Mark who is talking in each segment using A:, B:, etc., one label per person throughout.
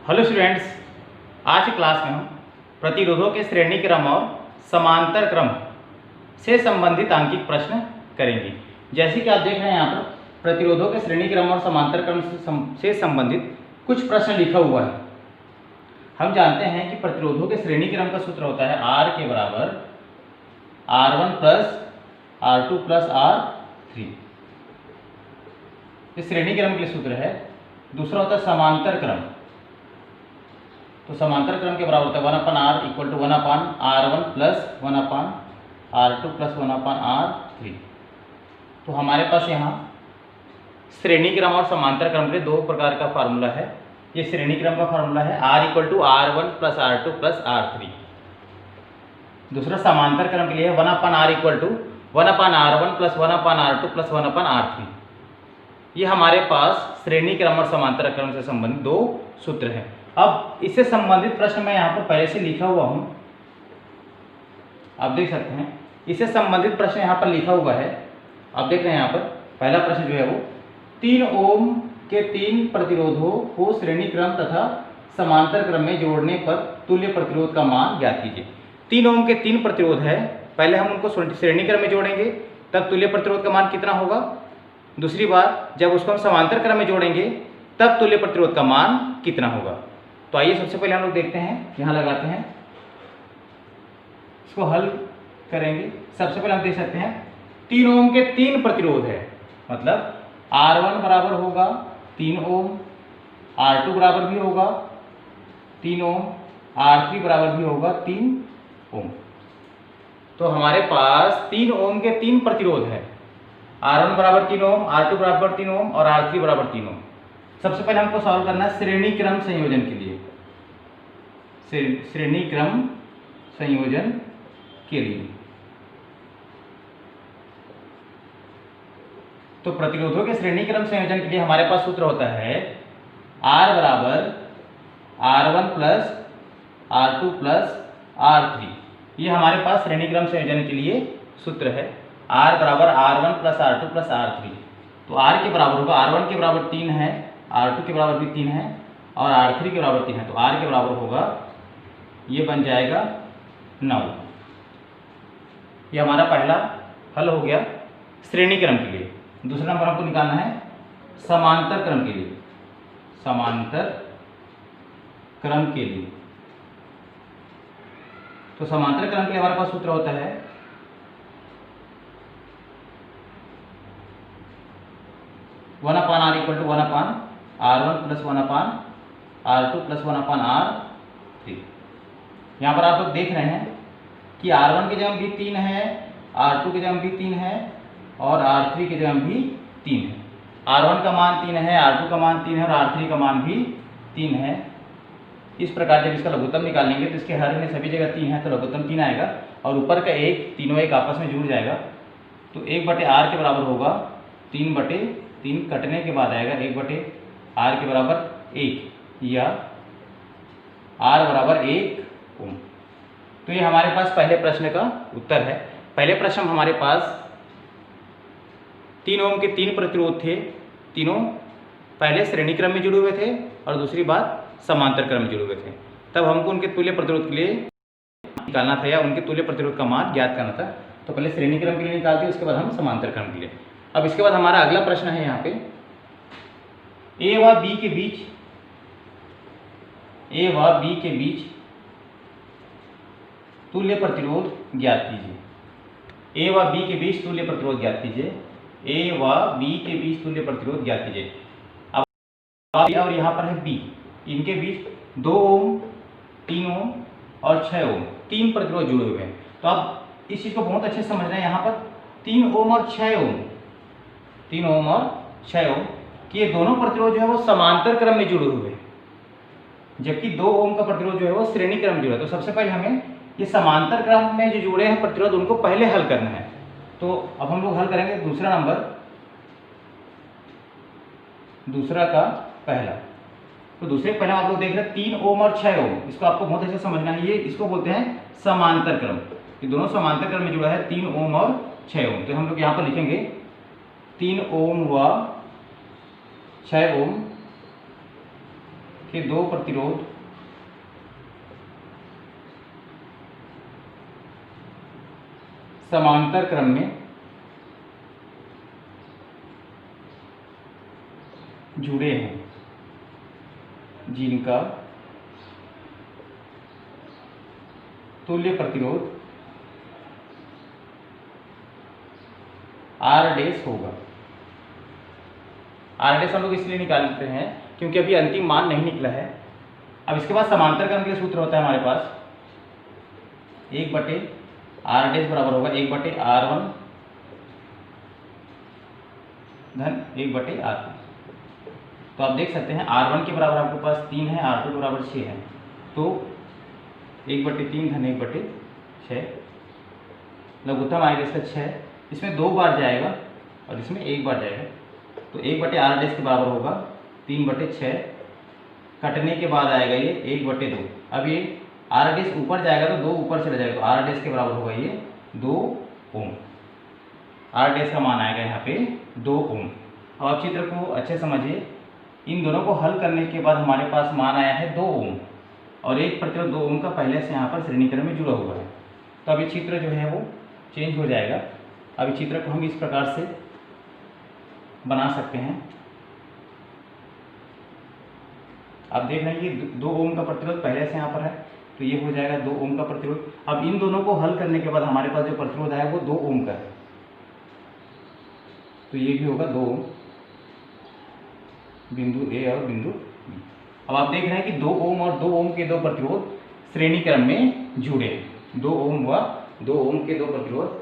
A: Hello students, आज की class में हम प्रतिरोधों के श्रेणी क्रम और समांतर क्रम से संबंधित आंकिक प्रश्न करेंगे। जैसे कि आप देख रहे हैं यहाँ पर प्रतिरोधों के श्रेणी क्रम और समांतर क्रम से संबंधित कुछ प्रश्न लिखा हुआ है। हम जानते हैं कि प्रतिरोधों के श्रेणी क्रम का सूत्र होता है R के बराबर R1 plus R2 plus R3। ये श्रेणी क्रम के लिए सूत्र है। दूसरा होता है समांतर क्रम। तो समांतर क्रम के बराबर होता है 1/r equal to 1/r1 plus 1/r2 plus 1/r3। तो हमारे पास यहाँ श्रेणी क्रम और समांतर क्रम के दो प्रकार का फार्मूला है। ये श्रेणी क्रम का फार्मूला है R equal to R1 plus R2 plus R3। दूसरा समांतर क्रम के लिए 1/r equal to 1/r1 plus 1/r2 plus 1/r3। ये हमारे पास श्रेणी क्रम और समांतर क्रम से संबंधित दो सूत्र हैं। अब इससे संबंधित प्रश्न मैं यहाँ पर पहले से लिखा हुआ हूँ, आप देख सकते हैं। इससे संबंधित प्रश्न यहाँ पर लिखा हुआ है, आप देख रहे हैं। यहाँ पर पहला प्रश्न जो है वो 3 ओम के 3 प्रतिरोधों को श्रेणी क्रम तथा समांतर क्रम में जोड़ने पर तुल्य प्रतिरोध का मान ज्ञात कीजिए। 3 ओम के 3 प्रतिरोध है, पहले हम उनको श्रेणी क्रम में जोड़ेंगे तब तुल्य प्रतिरोध का मान कितना होगा। दूसरी बात, जब उसको हम समांतर क्रम में जोड़ेंगे तब तुल्य प्रतिरोध का मान कितना होगा। तो आइए सबसे पहले हम लोग देखते हैं, यहाँ लगाते हैं, इसको हल करेंगे। सबसे पहले हम देख सकते हैं 3 ओम के 3 प्रतिरोध है, मतलब R1 बराबर होगा 3 ओम, R2 बराबर भी होगा 3 ओम, R3 बराबर भी होगा 3 ओम। तो हमारे पास 3 ओम के 3 प्रतिरोध है। R1 बराबर 3 ओम, R2 बराबर 3 ओम और R3 बराबर 3 ओम। सबसे पहले हमको सॉल्व करना है श्रेणी क्रम संयोजन के लिए। श्रेणी क्रम संयोजन के लिए तो प्रतिरोधों के श्रेणी क्रम संयोजन के लिए हमारे पास सूत्र होता है R बराबर R1 plus R2 plus R3। ये हमारे पास श्रेणी क्रम संयोजन के लिए सूत्र है। R बराबर R1 plus R2 plus R3। तो R के बराबर होगा, R1 के बराबर 3 है, R2 के बराबर भी 3 है और R3 के बराबर 3 है। तो R के बराबर होगा, ये बन जाएगा 9। ये हमारा पहला हल हो गया श्रेणी क्रम के लिए। दूसरा नंबर हमको निकालना है समांतर क्रम के लिए। समांतर क्रम के लिए तो समांतर क्रम के लिए हमारे पास सूत्र होता है 1/r equal to 1/r1 plus 1/r2 plus 1/r3। यहाँ पर आप लोग देख रहे हैं कि R1 की जगह भी 3 है, R2 की जगह भी 3 है और R3 की जगह भी 3 है। R1 का मान 3 है, R2 का मान 3 है और R3 का मान भी 3 है। इस प्रकार जब इसका लघुत्तम निकालेंगे तो इसके हर में सभी जगह 3 है तो लघुत्तम 3 आएगा और ऊपर का एक, तीनों एक आपस में जुड़ जाएगा। तो 1/r के बराबर होगा 3/3, कटने के बाद आएगा 1/r के बराबर 1 या R बराबर 1 ओम। तो ये हमारे पास पहले प्रश्न का उत्तर है। पहले प्रश्न हमारे पास 3 ओम के 3 प्रतिरोध थे, तीनों पहले श्रेणी क्रम में जुड़े हुए थे और दूसरी बात समांतर क्रम में जुड़े हुए थे। तब हमको उनके तुल्य प्रतिरोध के लिए निकालना था या उनके तुल्य प्रतिरोध का मान ज्ञात करना था। तो पहले श्रेणी क्रम के लिए निकालते, उसके बाद हम समांतर क्रम के लिए। अब इसके बाद हमारा अगला प्रश्न है यहाँ पे A व B के बीच, A व B के बीच तुल्य प्रतिरोध ज्ञात कीजिए। A व B के बीच तुल्य प्रतिरोध ज्ञात कीजिए। A व B के बीच तुल्य प्रतिरोध ज्ञात कीजिए। अब और यहाँ पर है B, इनके बीच 2 ओम, 3 ओम और 6 ओम 3 प्रतिरोध जुड़े हुए हैं। तो अब इस चीज़ को बहुत अच्छे से समझना है। यहाँ पर 3 ओम और 6 ओम, 3 ओम और 6 ओम कि ये दोनों प्रतिरोध जो है वो समांतर क्रम में जुड़े हुए हैं, जबकि 2 ओम का प्रतिरोध जो है वो श्रेणी क्रम में जुड़ा है। तो सबसे पहले हमें ये समांतर क्रम में जो जुड़े हैं प्रतिरोध उनको पहले हल करना है। तो अब हम लोग हल करेंगे दूसरा नंबर, दूसरा का पहला। तो दूसरे पहले आप लोग देख रहे हैं 3 ओम और 6 ओम, इसको आपको बहुत अच्छे से समझना है। ये इसको बोलते हैं समांतर क्रम। ये दोनों समांतर क्रम में जुड़ा है, 3 ओम और 6 ओम। तो हम लोग यहाँ पर लिखेंगे 3 ओम व 6 ओम के दो प्रतिरोध समांतर क्रम में जुड़े हैं, जिनका तुल्य प्रतिरोध आर डैश होगा। आर डैश हम लोग इसलिए निकालते हैं क्योंकि अभी अंतिम मान नहीं निकला है। अब इसके बाद समांतर क्रम के लिए सूत्र होता है हमारे पास 1/r डैश बराबर होगा 1/r1 धन 1/r2। तो आप देख सकते हैं R1 के बराबर आपके पास 3 है, R2 के बराबर 6 है, तो 1/3 धन 1/6 लघुत्तम आएगा इसका 6। इसमें 2 बार जाएगा और इसमें 1 बार जाएगा, तो 1/r डैश के बराबर होगा 3/6। कटने के बाद आएगा ये 1/2। अब ये r डैश ऊपर जाएगा तो 2 ऊपर चला जाएगा, तो r डैश के बराबर होगा ये 2 ओम। r डैश का मान आएगा यहाँ पे 2 ओम। अब आप चित्र को अच्छे समझिए। इन दोनों को हल करने के बाद हमारे पास मान आया है 2 ओम और एक प्रतिरोध 2 ओम का पहले से यहाँ पर श्रेणी क्रम में जुड़ा हुआ है। तो अब ये चित्र जो है वो चेंज हो जाएगा। अब इस चित्र को हम इस प्रकार से बना सकते हैं। आप देख रहे हैं कि 2 ओम का प्रतिरोध पहले से यहाँ पर है, तो ये हो जाएगा 2 ओम का प्रतिरोध। अब इन दोनों को हल करने के बाद हमारे पास जो प्रतिरोध आया वो 2 ओम का है, तो ये भी होगा 2 ओम, बिंदु ए और बिंदु बी। अब आप देख रहे हैं कि 2 ओम और 2 ओम के दो प्रतिरोध श्रेणी क्रम में जुड़े हैं। 2 ओम व 2 ओम के दो प्रतिरोध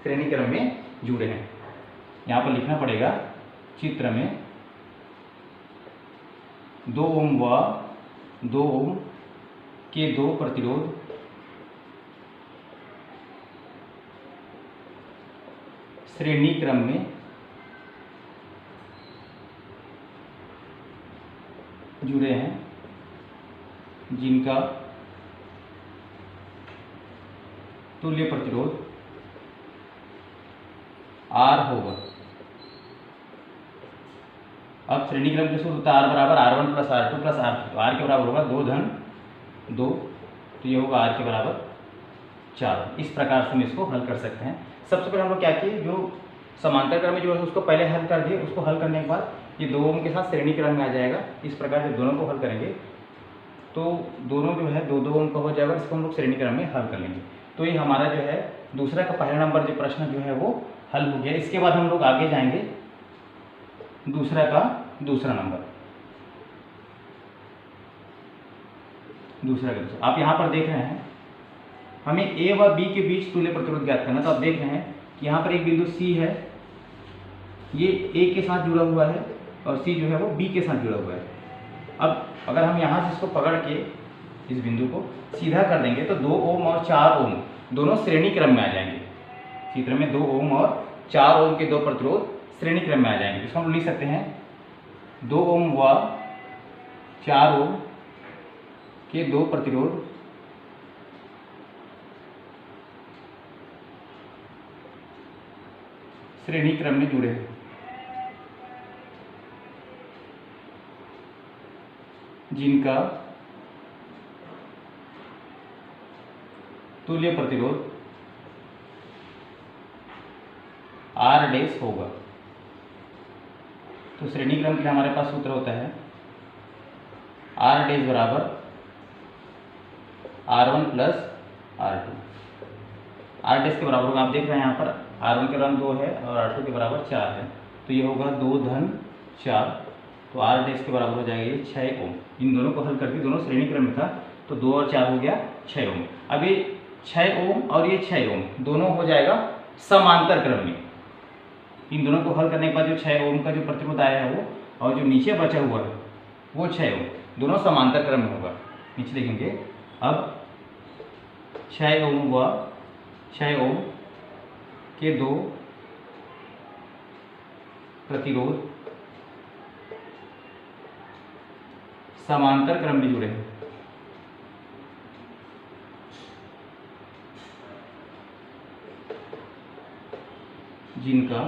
A: श्रेणी क्रम में जुड़े हैं। यहाँ पर लिखना पड़ेगा चित्र में 2 ओम व 2 ओम के दो प्रतिरोध श्रेणी क्रम में जुड़े हैं, जिनका तुल्य प्रतिरोध R होगा। अब श्रेणी क्रम के सूत्र होता है R बराबर R1 plus R2 plus R3। तो R के बराबर होगा 2 धन 2, तो ये होगा R के बराबर 4। इस प्रकार से हम इसको हल कर सकते हैं। सबसे पहले हम लोग क्या किए, जो समांतर क्रम में जो है उसको पहले हल कर दिए। उसको हल करने के बाद ये 2 ओम के साथ श्रेणी क्रम में आ जाएगा। इस प्रकार से दोनों को हल करेंगे तो दोनों जो है 2 ओम का हो जाएगा। इसको हम लोग श्रेणी क्रम में हल कर लेंगे। तो ये हमारा जो है दूसरा का पहला नंबर जो प्रश्न जो है वो हल हो गया। इसके बाद हम लोग आगे जाएंगे दूसरा का दूसरा नंबर। आप यहाँ पर देख रहे हैं हमें ए व बी के बीच तुल्य प्रतिरोध ज्ञात करना। तो आप देख रहे हैं कि यहाँ पर एक बिंदु सी है, ये ए के साथ जुड़ा हुआ है और सी जो है वो बी के साथ जुड़ा हुआ है। अब अगर हम यहाँ से इसको पकड़ के इस बिंदु को सीधा कर देंगे तो 2 ओम और 4 ओम दोनों श्रेणी क्रम में आ जाएंगे। चित्र में 2 ओम और 4 ओम के दो प्रतिरोध श्रेणी क्रम में आ जाएंगे। इसको हम लिख सकते हैं 2 ओम व 4 ओम के दो प्रतिरोध श्रेणी क्रम में जुड़े हैं, जिनका तुल्य प्रतिरोध R डैश होगा। तो श्रेणी क्रम के लिए हमारे पास सूत्र होता है R डैश बराबर R1 plus R2। R dash के बराबर होगा, आप देख रहे हैं यहाँ पर R1 के बराबर 2 है और R2 के बराबर 4 है, तो ये होगा 2 धन 4। तो R डैश के बराबर हो जाएगा ये 6 ओम। इन दोनों को हल करके दोनों श्रेणी क्रम में था, तो 2 और 4 हो गया 6 ओम। अब ये 6 ओम और ये 6 ओम दोनों हो जाएगा समांतर क्रम में। इन दोनों को हल करने के बाद जो 6 ओम का जो प्रतिरोध आया है वो और जो नीचे बचा हुआ है वो 6 ओम दोनों समांतर क्रम में होगा। नीचे देखेंगे अब 6 ओम व 6 ओम के दो प्रतिरोध समांतर क्रम में जुड़े हैं, जिनका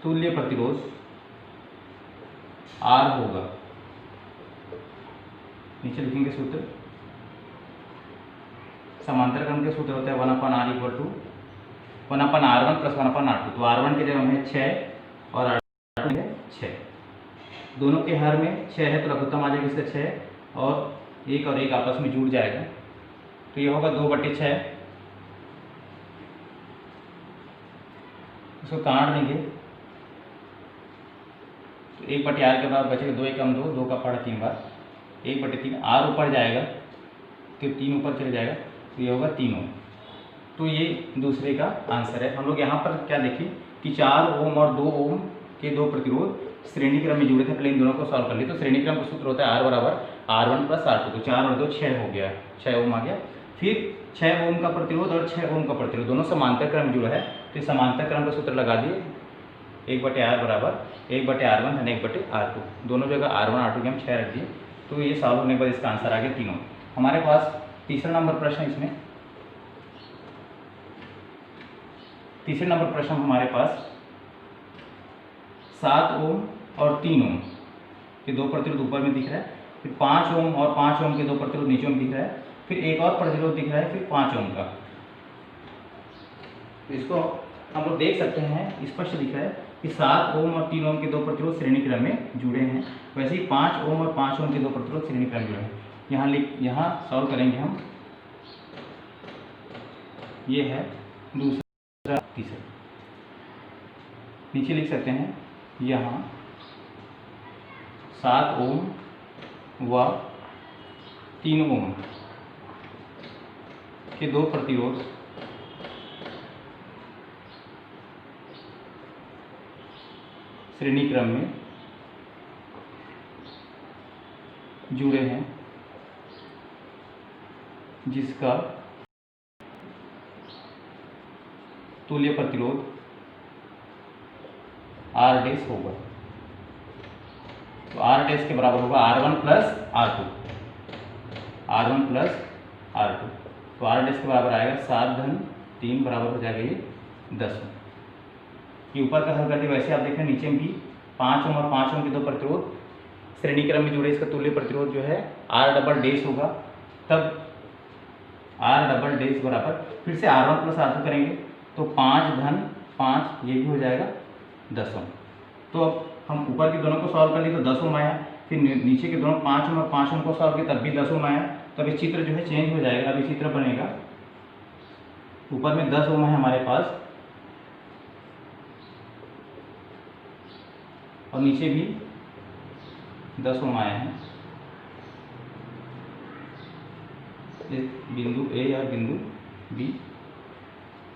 A: तुल्य प्रतिरोध आर होगा। नीचे लिखेंगे सूत्र, समांतर क्रम के सूत्र होते हैं 1/r equal to 1/r1 plus 1/r2। तो r1 की जगह है 6 और r2 है 6, दोनों के हर में 6 है तो लघुत्तम आ जाएगा इसका 6 और एक आपस में जुड़ जाएगा, तो ये होगा 2/6। इसको काट देंगे तो 1/r के बाद बचेगा 2 एकम 2, 2 का पहाड़ा 3 बार 1/3, r ऊपर जाएगा तो 3 ऊपर चले जाएगा, तो ये होगा 3 ओम। तो ये दूसरे का आंसर है। हम लोग यहाँ पर क्या देखें कि 4 ओम और 2 ओम के दो प्रतिरोध श्रेणी क्रम में जुड़े थे, पहले इन दोनों को सॉल्व कर लिए। तो श्रेणी क्रम का सूत्र होता है R बराबर R1 प्लस R2, तो 4 और 2 6 हो गया, 6 ओम आ गया। फिर 6 ओम का प्रतिरोध और 6 ओम का प्रतिरोध दोनों समांतर क्रम में जुड़ा है, तो समांतर क्रम का सूत्र लगा दिए 1/r बराबर 1/r1 धन 1/r2, दोनों जगह R1 R2 के हम 6 रख दिए। तो ये सॉल्व होने के बाद इसका आंसर आ गया 3 ओम। हमारे पास तीसरा नंबर प्रश्न, इसमें तीसरे नंबर प्रश्न हमारे पास 7 ओम और 3 ओम के दो प्रतिरोध ऊपर में दिख रहा है, फिर 5 ओम और 5 ओम के दो प्रतिरोध नीचे में दिख रहा है, फिर एक और प्रतिरोध दिख रहा है फिर 5 ओम का। तो इसको हम लोग देख सकते हैं, स्पष्ट दिख रहा है कि 7 ओम और 3 ओम के दो प्रतिरोध श्रेणी क्रम में जुड़े हैं, वैसे ही 5 ओम और 5 ओम के दो प्रतिरोध श्रेणी क्रम में जुड़े हैं। यहाँ सॉल्व करेंगे हम, ये है दूसरा तीसरा। नीचे लिख सकते हैं यहाँ 7 ओम व 3 ओम के दो प्रतिरोध श्रेणी क्रम में जुड़े हैं, जिसका तुल्य प्रतिरोध R डैश होगा। तो R डैश के बराबर होगा R1 plus R2, R1 plus R2। तो R डैश के बराबर आएगा 7 धन 3 बराबर हो जाएगा ये 10 ओम। ये ऊपर का हल करके वैसे आप देख रहे हैं नीचे में भी 5 ओम और 5 ओम के दो प्रतिरोध श्रेणी क्रम में जुड़े, इसका तुल्य प्रतिरोध जो है R डबल डैश होगा। तब R डबल डैश बराबर फिर से R1 प्लस R2 करेंगे तो 5 धन 5 ये भी हो जाएगा 10 ओम। तो अब हम ऊपर के दोनों को सॉल्व कर लिए तो 10 ओम आया, फिर नीचे के दोनों 5 ओम और 5 ओम को सॉल्व किया तब भी 10 ओम आया। तब ये चित्र जो है चेंज हो जाएगा, अब ये चित्र बनेगा, ऊपर में 10 ओम है हमारे पास और नीचे भी 10 ओम आए हैं। बिंदु ए या बिंदु बी,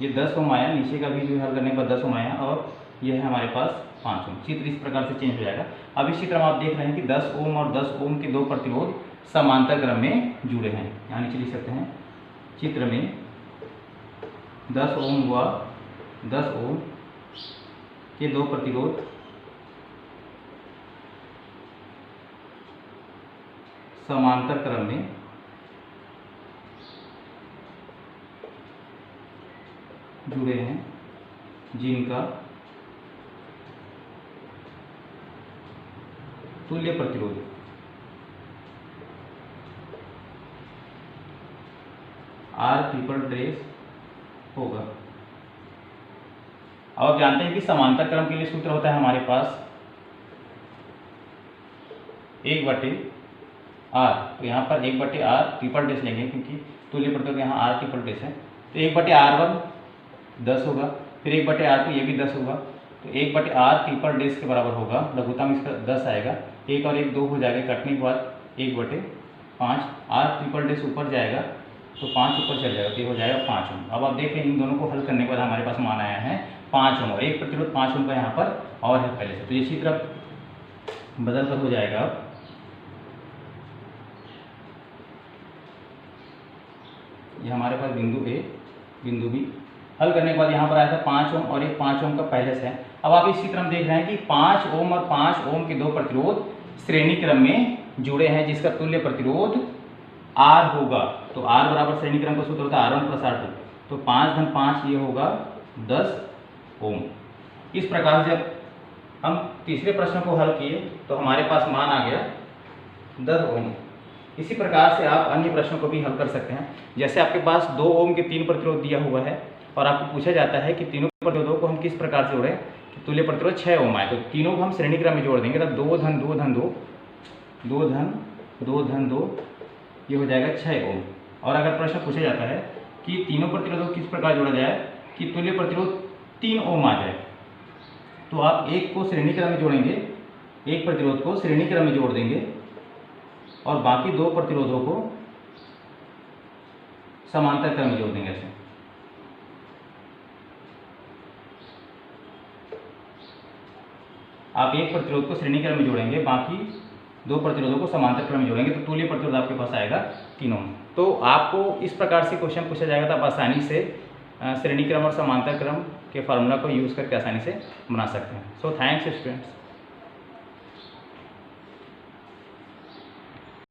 A: ये 10 ओम आया, नीचे का भी जो हल करने के बाद 10 ओम आया और ये है हमारे पास 5 ओम। चित्र इस प्रकार से चेंज हो जाएगा। अब इस चित्र में आप देख रहे हैं कि 10 ओम और 10 ओम के दो प्रतिरोध समांतर क्रम में जुड़े हैं। यहाँ नीचे लिख सकते हैं चित्र में 10 ओम व 10 ओम के दो प्रतिरोध समांतर क्रम में जुड़े हैं, जिनका तुल्य प्रतिरोध R ट्रिपल डैश होगा। अब आप जानते हैं कि समांतर क्रम के लिए सूत्र होता है हमारे पास 1/r। तो यहाँ पर 1/r ट्रिपल डैश लेंगे क्योंकि तुल्य प्रतिरोध यहाँ R ट्रिपल डैश है। तो 1/r1 10 होगा, फिर 1/r2 ये भी 10 होगा, तो 1/r ट्रिपल डैश के बराबर होगा, लघुत्तम इसका 10 आएगा, 1 और 1 2 हो जाएगा, कटने के बाद 1/5, R ट्रिपल डैश ऊपर जाएगा तो 5 ऊपर चल जाएगा, तो ये हो जाएगा 5 ओम। अब आप देख रहे हैं इन दोनों को हल करने के बाद हमारे पास मान आया है 5 ओम और एक प्रतिरोध 5 ओम का यहाँ पर और है पहले से। तो ये चित्र बदल कर हो जाएगा। अब ये हमारे पास बिंदु ए बिंदु बी, हल करने के बाद यहाँ पर आया था 5 ओम और एक 5 ओम का पहले से है। अब आप इस चित्र में देख रहे हैं कि 5 ओम और 5 ओम के दो प्रतिरोध श्रेणी क्रम में जुड़े हैं, जिसका तुल्य प्रतिरोध R होगा। तो R बराबर श्रेणी क्रम का सूत्र होता है R1 प्लस R2, तो 5 धन 5 ये होगा 10 ओम। इस प्रकार से जब हम तीसरे प्रश्न को हल किए तो हमारे पास मान आ गया 10 ओम। इसी प्रकार से आप अन्य प्रश्नों को भी हल कर सकते हैं। जैसे आपके पास 2 ओम के 3 प्रतिरोध दिया हुआ है और आपको पूछा जाता है कि तीनों प्रतिरोधों को हम किस प्रकार से जोड़ें कि तुल्य प्रतिरोध 6 ओम आए, तो तीनों को हम श्रेणी क्रम में जोड़ देंगे। तब 2 धन 2 धन 2 2 धन 2 धन 2 ये हो जाएगा 6 ओम। और अगर प्रश्न पूछा जाता है कि तीनों प्रतिरोधों को किस प्रकार जोड़ा जाए कि तुल्य प्रतिरोध 3 ओम आ जाए, तो आप एक को श्रेणी क्रम में जोड़ेंगे, एक प्रतिरोध को श्रेणी क्रम में जोड़ देंगे और बाकी 2 प्रतिरोधों को समांतर क्रम में जोड़ देंगे। ऐसे आप एक प्रतिरोध को श्रेणी क्रम में जोड़ेंगे, बाकी 2 प्रतिरोधों को समांतर क्रम में जोड़ेंगे, तो तुल्य प्रतिरोध आपके पास आएगा 3 ओम। तो आपको इस प्रकार से क्वेश्चन पूछा जाएगा तो आप आसानी से श्रेणी क्रम और समांतर क्रम के फार्मूला को यूज़ करके आसानी से बना सकते हैं। So thanks students.